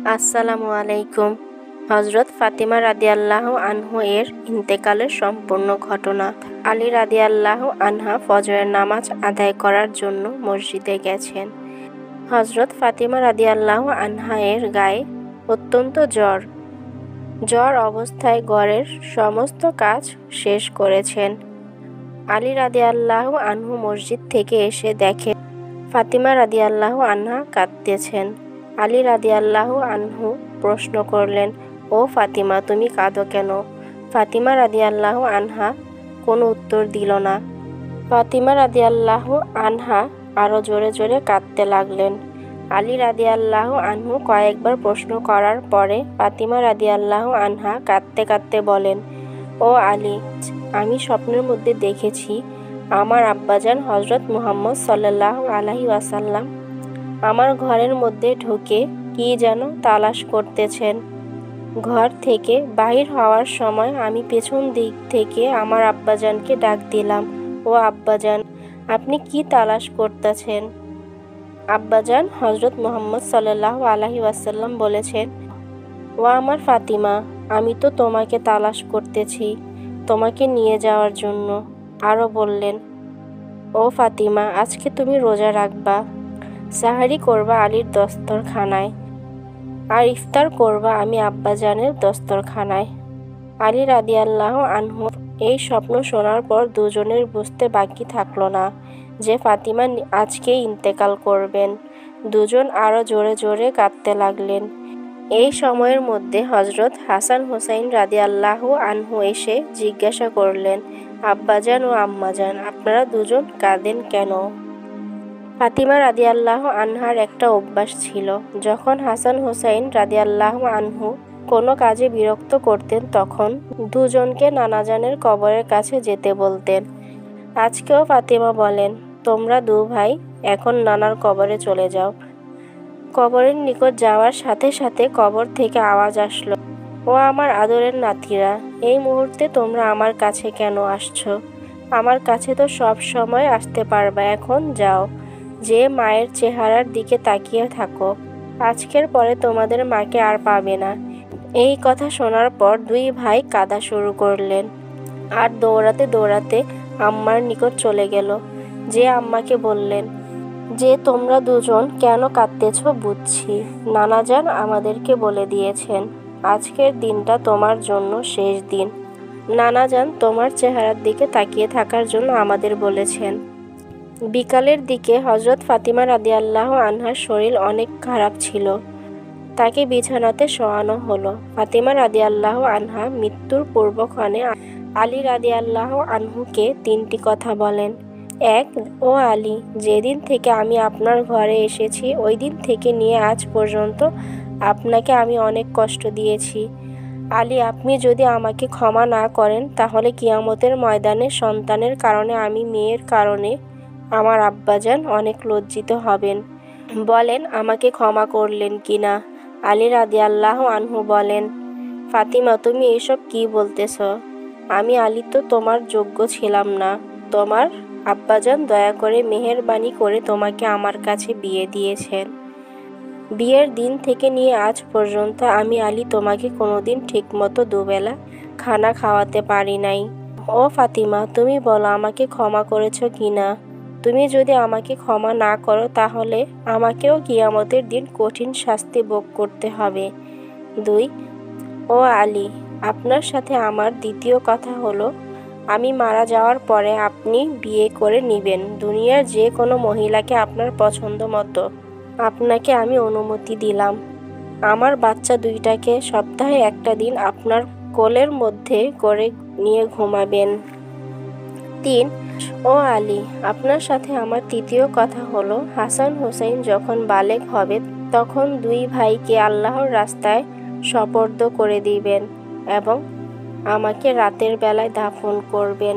আসসালামু আলাইকুম। হযরত ফাতিমা রাদিয়াল্লাহু আনহু এর ইন্তেকালের সম্পূর্ণ ঘটনা। আলী রাদিয়াল্লাহু আনহা ফজরের নামাজ আদায় করার জন্য মসজিদে গেছেন। হযরত ফাতিমা রাদিয়াল্লাহু আনহা এর গায়ে অত্যন্ত জ্বর অবস্থায় ঘরের সমস্ত কাজ শেষ করেছেন। আলী রাদিয়াল্লাহু আনহু মসজিদ থেকে এসে দেখেন ফাতিমা রাদিয়াল্লাহু আনহা কাঁদতেছেন। আলী রাদিয়াল্লাহু আনহু প্রশ্ন করলেন, ও ফাতিমা, তুমি কাঁদো কেন? ফাতিমা রাদিয়াল্লাহু আনহা কোনো উত্তর দিল না। ফাতিমা রাদিয়াল্লাহু আনহা আরও জোরে জোরে কাঁদতে লাগলেন। আলী রাদিয়াল্লাহু আনহু কয়েকবার প্রশ্ন করার পরে ফাতিমা রাদিয়াল্লাহু আনহা কাঁদতে কাঁদতে বলেন, ও আলী, আমি স্বপ্নের মধ্যে দেখেছি আমার আব্বাজান হযরত মুহাম্মদ সাল্লাল্লাহু আলাইহি ওয়াসাল্লাম আমার ঘরের মধ্যে ঢুকে কি যেন তালাশ করতেছেন। ঘর থেকে বাহির হওয়ার সময় আমি পেছন দিক থেকে আমার আব্বাজানকে ডাক দিলাম, ও আব্বাজান, আপনি কি তালাশ করতেছেন? আব্বাজান হযরত মুহাম্মদ সাল্লাল্লাহু আলাইহি ওয়াসাল্লাম বলেছেন, ও আমার ফাতিমা, আমি তো তোমাকে তালাশ করতেছি তোমাকে নিয়ে যাওয়ার জন্য। আরও বললেন, ও ফাতিমা, আজকে তুমি রোজা রাখবা, সাহারি করবা আলীর দস্তরখানায়, আর ইফতার করবা আমি আব্বাজানের দস্তরখানায়। আলী রাদিয়াল্লাহু আনহু এই স্বপ্ন শোনার পর দুজনের বুঝতে বাকি থাকলো না যে ফাতিমা আজকে ইন্তেকাল করবেন। দুজন আরও জোরে জোরে কাঁদতে লাগলেন। এই সময়ের মধ্যে হযরত হাসান হুসাইন রাদিয়াল্লাহু আনহু এসে জিজ্ঞাসা করলেন, আব্বাজান ও আম্মাজান, আপনারা দুজন কাঁদেন কেন? ফাতিমা রাদিয়াল্লাহু আনহার একটা অভ্যাস ছিল, যখন হাসান হুসাইন রাদিয়াল্লাহু আনহু কোনো কাজে বিরক্ত করতেন তখন দুজনকে নানাজানের কবরের কাছে যেতে বলতেন। আজকেও ফাতিমা বলেন, তোমরা দু ভাই এখন নানার কবরে চলে যাও। কবরের নিকট যাওয়ার সাথে সাথে কবর থেকে আওয়াজ আসলো, ও আমার আদরের নাতিরা, এই মুহূর্তে তোমরা আমার কাছে কেন আসছো? আমার কাছে তো সব সময় আসতে পারবা, এখন যাও, যে মায়ের চেহারার দিকে তাকিয়ে থাকো। আজকের পরে তোমাদের মাকে আর পাবে না। এই কথা শোনার পর দুই ভাই কাঁদা শুরু করলেন আর দৌড়াতে দৌড়াতে আম্মার নিকট চলে গেল, যে আম্মাকে বললেন যে তোমরা দুজন কেন কাঁদতেছ বুঝছি, নানাজান আমাদেরকে বলে দিয়েছেন আজকের দিনটা তোমার জন্য শেষ দিন। নানাজান তোমার চেহারার দিকে তাকিয়ে থাকার জন্য আমাদের বলেছেন। বিকালের দিকে হযরত ফাতিমা রাদিয়াল্লাহু আনহার শরীর অনেক খারাপ ছিল। তাকে বিছানাতে শোয়ানো হলো। ফাতিমা রাদিয়াল্লাহু আনহা মৃত্যুর পূর্বক্ষণে আলী রাদিয়াল্লাহু আনহুকে তিনটি কথা বলেন। এক, ও আলী, যেদিন থেকে আমি আপনার ঘরে এসেছি ওই দিন থেকে নিয়ে আজ পর্যন্ত আপনাকে আমি অনেক কষ্ট দিয়েছি। আলী, আপনি যদি আমাকে ক্ষমা না করেন তাহলে কিয়ামতের ময়দানে সন্তানের কারণে আমি মেয়ের কারণে আমার আব্বাজান অনেক লজ্জিত হবেন। বলেন আমাকে ক্ষমা করলেন কিনা? আলী রাদিয়াল্লাহু আনহু বলেন, ফাতিমা, তুমি এসব কি বলতেছ? আমি আলী তো তোমার যোগ্য ছিলাম না। তোমার আব্বাজান দয়া করে মেহেরবানি করে তোমাকে আমার কাছে বিয়ে দিয়েছেন। বিয়ের দিন থেকে নিয়ে আজ পর্যন্ত আমি আলী তোমাকে কোনোদিন ঠিকমতো দুবেলা খানা খাওয়াতে পারি নাই। ও ফাতিমা, তুমি বলো আমাকে ক্ষমা করেছো কিনা? তুমি যদি আমাকে ক্ষমা না করো তাহলে আমাকেও কিয়ামতের দিন কঠিন শাস্তি ভোগ করতে হবে। 2, ও আলী, আপনার সাথে আমার দ্বিতীয় কথা হলো, আমি মারা যাওয়ার পরে আপনি বিয়ে করে নেবেন দুনিয়ার যে কোনো মহিলাকে আপনার পছন্দ মতো। আপনাকে আমি অনুমতি দিলাম। আমার বাচ্চা দুইটাকে সপ্তাহে একটা দিন আপনার কোলের মধ্যে করে নিয়ে ঘুমাবেন। 3, ও আলী, আপনার সাথে আমার তৃতীয় কথা হলো, হাসান হুসাইন যখন বালেগ হবে তখন দুই ভাইকে আল্লাহর রাস্তায় সোপর্দ করে দিবেন এবং আমাকে রাতের বেলায় দাফন করবেন।